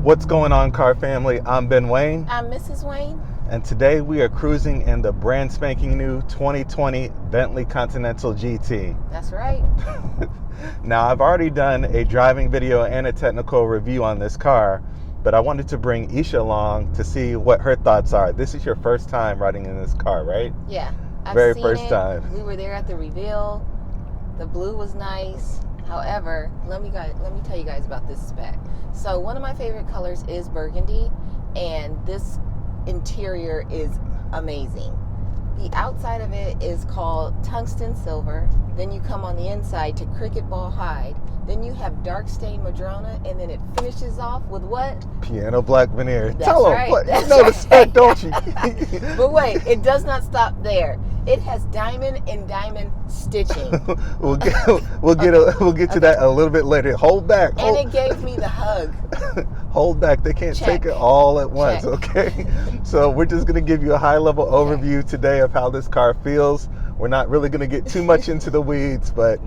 What's going on, car family? I'm Ben Wayne. I'm Mrs. Wayne. And today we are cruising in the brand spanking new 2020 Bentley Continental GT. That's right. Now, I've already done a driving video and a technical review on this car, but I wanted to bring Esha along to see what her thoughts are. This is your first time riding in this car, right? Yeah. Very first time. We were there at the reveal. The blue was nice. However, let me tell you guys about this spec. So one of my favorite colors is burgundy, and this interior is amazing. The outside of it is called tungsten silver. Then you come on the inside to cricket ball hide. Then you have dark stained madrona, and then it finishes off with what? Piano black veneer. That's Tell right. them what. You know the spec, don't you? But wait, it does not stop there. It has diamond and diamond stitching. we'll get to that a little bit later. Hold back. And it gave me the hug. Hold back. They can't Check. take it all at once, Check. okay? So we're just going to give you a high-level overview today of how this car feels. We're not really going to get too much into the weeds, but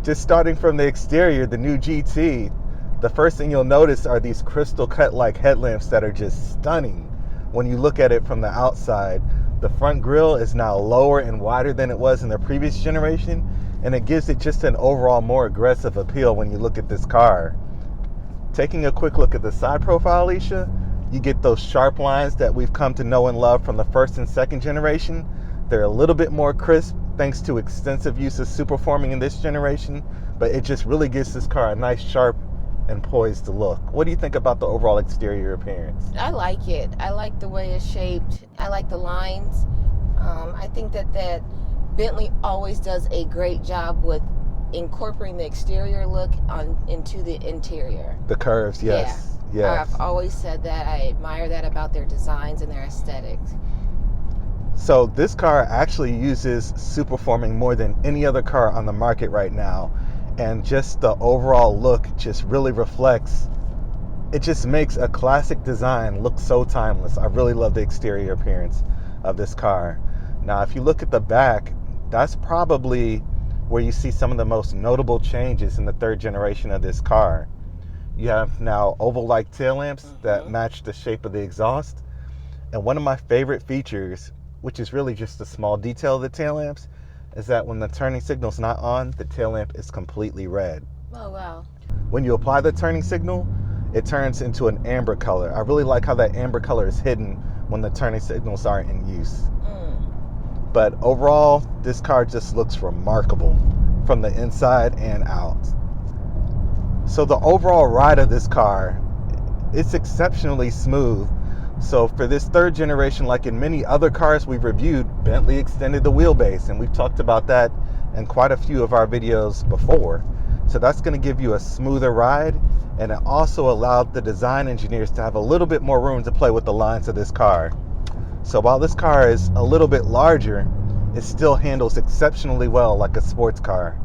just starting from the exterior, the new GT, the first thing you'll notice are these crystal cut-like headlamps that are just stunning when you look at it from the outside. The front grille is now lower and wider than it was in the previous generation, and it gives it just an overall more aggressive appeal when you look at this car. Taking a quick look at the side profile, Esha, you get those sharp lines that we've come to know and love from the first and second generation. They're a little bit more crisp thanks to extensive use of superforming in this generation, but it just really gives this car a nice, sharp, and poised look. What do you think about the overall exterior appearance? I like it. I like the way it's shaped. I like the lines. I think that Bentley always does a great job with incorporating the exterior look into the interior. The curves, yes. Yeah. Yes. I've always said that. I admire that about their designs and their aesthetics. So this car actually uses superforming more than any other car on the market right now. And just the overall look just really reflects, it just makes a classic design look so timeless. I really love the exterior appearance of this car. Now, if you look at the back, that's probably where you see some of the most notable changes in the third generation of this car. You have now oval-like tail lamps that match the shape of the exhaust. And one of my favorite features, which is really just a small detail of the tail lamps, is that when the turning signal's not on, the tail lamp is completely red. Oh, wow. When you apply the turning signal, it turns into an amber color. I really like how that amber color is hidden when the turning signals aren't in use. But overall, this car just looks remarkable from the inside and out. So the overall ride of this car, it's exceptionally smooth. So for this third generation, like in many other cars we've reviewed, Bentley extended the wheelbase, and we've talked about that in quite a few of our videos before. So that's going to give you a smoother ride, and it also allowed the design engineers to have a little bit more room to play with the lines of this car. So while this car is a little bit larger, it still handles exceptionally well like a sports car.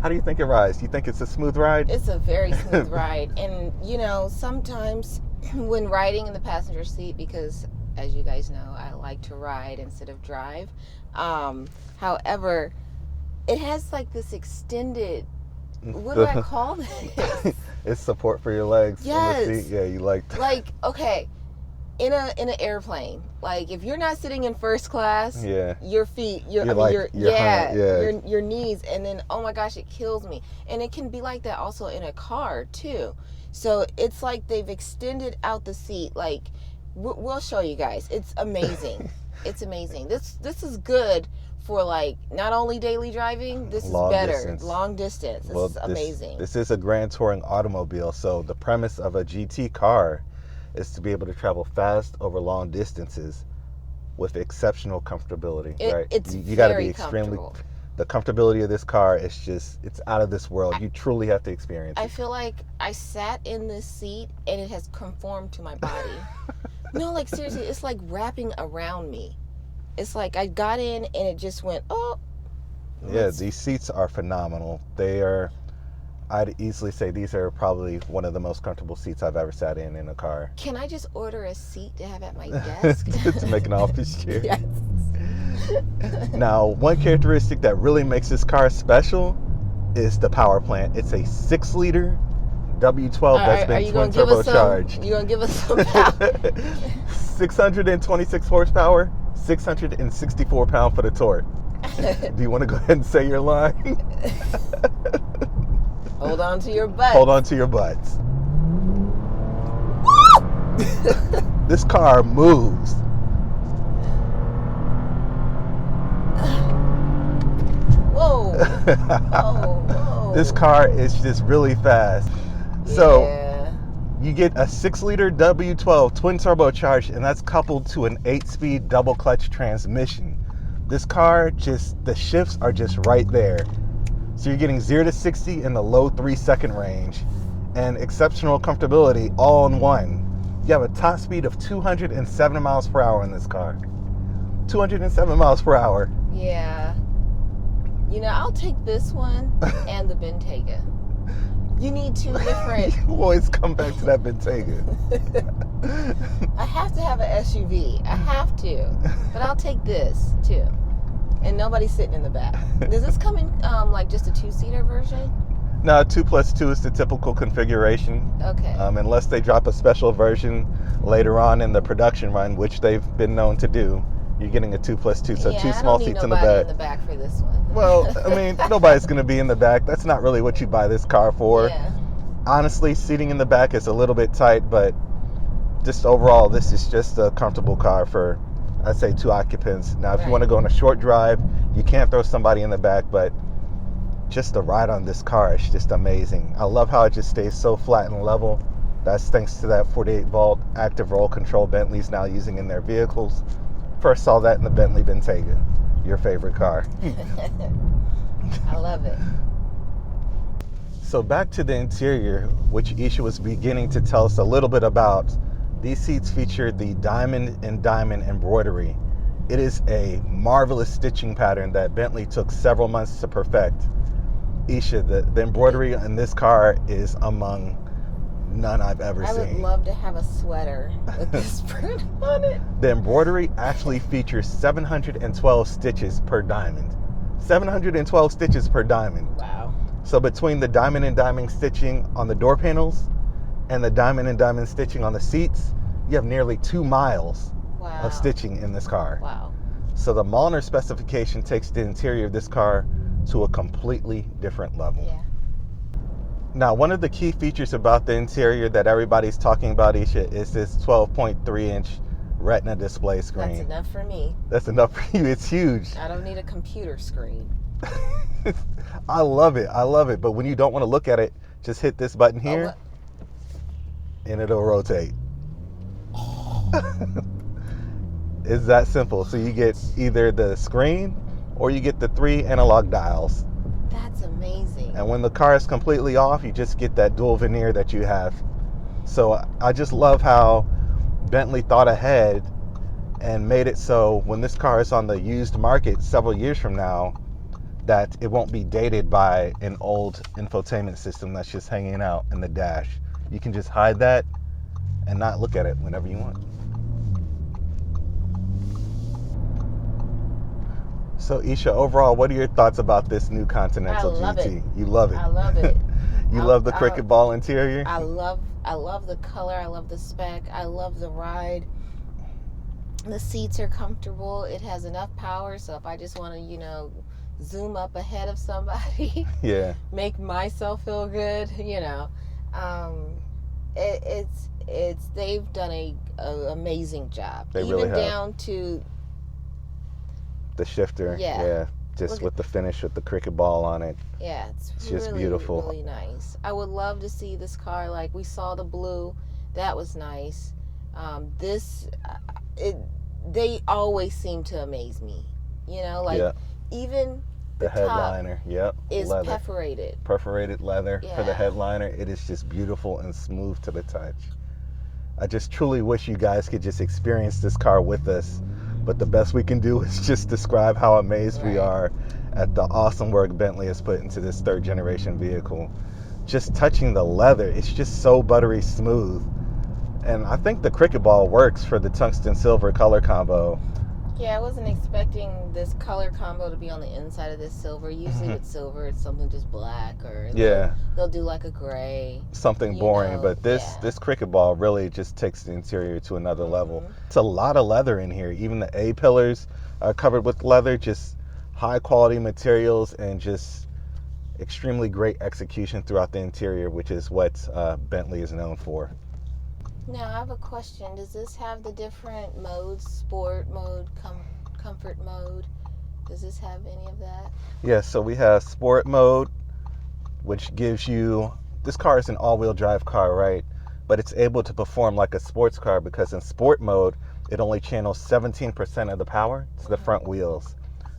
How do you think it rides? Do you think it's a smooth ride? It's a very smooth ride. And, you know, sometimes when riding in the passenger seat, because as you guys know, I like to ride instead of drive. However, it has like this extended, what do I call this? It's support for your legs. Yes. In the seat. Yeah, you like. Like, okay, in an airplane, like if you're not sitting in first class, Yeah. your feet, your knees, and then oh my gosh, it kills me. And it can be like that also in a car too. So it's like they've extended out the seat. Like we'll show you guys. It's amazing. It's amazing. This is good for like not only daily driving. This Long is better. distance. Long distance. This is amazing. This is a grand touring automobile. So the premise of a GT car is to be able to travel fast over long distances with exceptional comfortability, right? You got to be extremely. The comfortability of this car is just, it's out of this world. You truly have to experience it. I feel like I sat in this seat and it has conformed to my body. No, like seriously, it's like wrapping around me. It's like I got in and it just went, oh. Yeah, these seats are phenomenal. They are, I'd easily say these are probably one of the most comfortable seats I've ever sat in a car. Can I just order a seat to have at my desk? To make an office chair. Yes. Now, one characteristic that really makes this car special is the power plant. It's a 6-liter W12 that's been twin turbocharged. You gonna give us some power? 626 horsepower, 664 pound foot of torque. Do you want to go ahead and say your line? Hold on to your butt. Hold on to your butts. This car moves. Whoa. Whoa. This car is just really fast. So yeah. you get a 6-liter W12 twin turbocharged, and that's coupled to an 8-speed double clutch transmission. This car, the shifts are just right there. So you're getting 0 to 60 in the low 3-second range, and exceptional comfortability all in one. You have a top speed of 207 miles per hour in this car. 207 miles per hour. Yeah. You know, I'll take this one and the Bentayga. You need two different. You always come back to that Bentayga. I have to have an SUV. I have to. But I'll take this too. And nobody's sitting in the back. Does this come in like just a 2-seater version? No, 2+2 is the typical configuration. Okay. Unless they drop a special version later on in the production run, which they've been known to do. You're getting a 2+2, so yeah, 2 small seats in the back. I don't need nobody in the back for this one. Well, I mean, nobody's going to be in the back. That's not really what you buy this car for. Yeah. Honestly, seating in the back is a little bit tight, but just overall, this is just a comfortable car for, I'd say, 2 occupants. Now, if you want to go on a short drive, you can't throw somebody in the back, but just the ride on this car is just amazing. I love how it just stays so flat and level. That's thanks to that 48-volt active roll control Bentley's now using in their vehicles. First saw that in the Bentley Bentayga, your favorite car. I love it. So back to the interior, which Esha was beginning to tell us a little bit about. These seats feature the diamond and diamond embroidery. It is a marvelous stitching pattern that Bentley took several months to perfect. Esha, the embroidery in this car is among none I've ever seen. I would love to have a sweater with this print on it. The embroidery actually features 712 stitches per diamond. 712 stitches per diamond. Wow. So between the diamond and diamond stitching on the door panels and the diamond and diamond stitching on the seats, you have nearly 2 miles of stitching in this car. Wow. So the Mulliner specification takes the interior of this car to a completely different level. Yeah. Now, one of the key features about the interior that everybody's talking about, Esha, is this 12.3-inch Retina display screen. That's enough for me. That's enough for you. It's huge. I don't need a computer screen. I love it. I love it. But when you don't want to look at it, just hit this button here, and it'll rotate. It's that simple. So you get either the screen or you get the 3 analog dials. That's amazing. And when the car is completely off, you just get that dual veneer that you have. So I just love how Bentley thought ahead and made it so when this car is on the used market several years from now, that it won't be dated by an old infotainment system that's just hanging out in the dash. You can just hide that and not look at it whenever you want. So Esha, overall, what are your thoughts about this new Continental GT? It. You love it. I love it. You love the cricket ball interior? I love the color. I love the spec. I love the ride. The seats are comfortable. It has enough power, so if I just want to, zoom up ahead of somebody, yeah, make myself feel good, it's they've done a amazing job. They even really have. Down to the shifter, yeah. Just with the finish with the cricket ball on it. Yeah, it's just really, beautiful. Really nice. I would love to see this car. Like we saw the blue, that was nice. They always seem to amaze me. Even the headliner, is leather. Perforated leather for the headliner. It is just beautiful and smooth to the touch. I just truly wish you guys could just experience this car with us. But the best we can do is just describe how amazed we are at the awesome work Bentley has put into this 3rd generation vehicle. Just touching the leather, it's just so buttery smooth. And I think the cricket ball works for the tungsten silver color combo. Yeah, I wasn't expecting this color combo to be on the inside of this silver. Usually with silver, it's something just black, or they'll do like a gray. Something boring, but this cricket ball really just takes the interior to another level. It's a lot of leather in here. Even the A-pillars are covered with leather, just high quality materials and just extremely great execution throughout the interior, which is what Bentley is known for. Now, I have a question. Does this have the different modes, sport mode, comfort mode? Does this have any of that? Yes, so we have sport mode, which gives you, this car is an all-wheel drive car, right? But it's able to perform like a sports car because in sport mode, it only channels 17% of the power to the front wheels.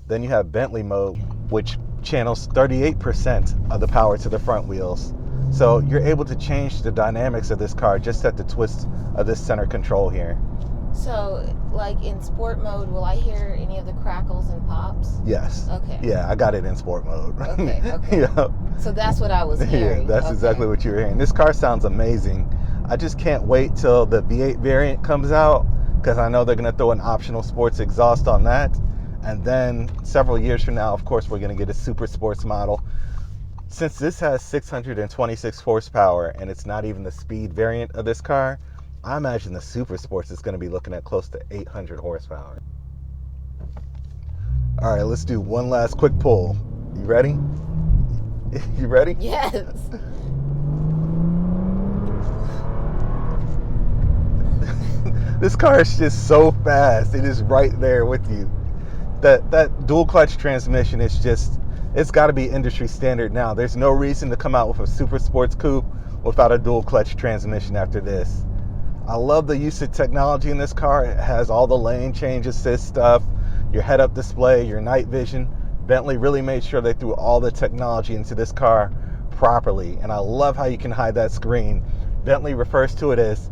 Then you have Bentley mode, which channels 38% of the power to the front wheels. So you're able to change the dynamics of this car just at the twist of this center control here. So, like in sport mode, will I hear any of the crackles and pops? Yes. Okay. Yeah, I got it in sport mode. Okay, okay. Yeah. So that's what I was hearing. Yeah, that's exactly what you were hearing. This car sounds amazing. I just can't wait till the V8 variant comes out because I know they're going to throw an optional sports exhaust on that. And then several years from now, of course, we're going to get a super sports model. Since this has 626 horsepower and it's not even the speed variant of this car, I imagine the super sports is going to be looking at close to 800 horsepower. All right, let's do one last quick pull. You ready? You ready? Yes. This car is just so fast. It is right there with you. That dual clutch transmission is just, it's got to be industry standard now. There's no reason to come out with a super sports coupe without a dual clutch transmission after this. I love the use of technology in this car. It has all the lane change assist stuff, your head-up display, your night vision. Bentley really made sure they threw all the technology into this car properly, and I love how you can hide that screen. Bentley refers to it as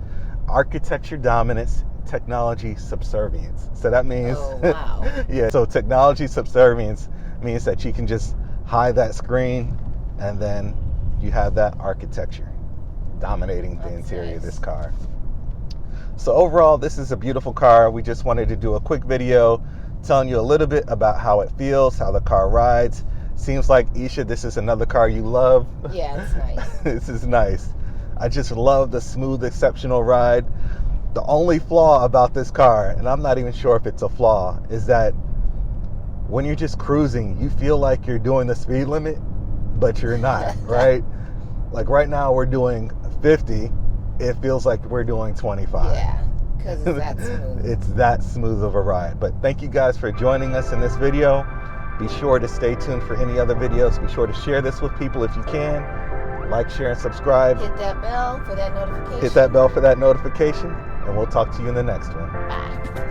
architecture dominance, technology subservience. So that means, oh, wow. Yeah, so technology subservience means that you can just hide that screen and then you have that architecture dominating the interior of this car. So overall, this is a beautiful car. We just wanted to do a quick video telling you a little bit about how it feels, how the car rides. Seems like, Esha, this is another car you love. Yeah, it's nice. This is nice. I just love the smooth, exceptional ride. The only flaw about this car, and I'm not even sure if it's a flaw, is that when you're just cruising, you feel like you're doing the speed limit, but you're not, right? Like right now we're doing 50. It feels like we're doing 25. Yeah, because it's that smooth. It's that smooth of a ride. But thank you guys for joining us in this video. Be sure to stay tuned for any other videos. Be sure to share this with people if you can. Like, share, and subscribe. Hit that bell for that notification. Hit that bell for that notification. And we'll talk to you in the next one. Bye.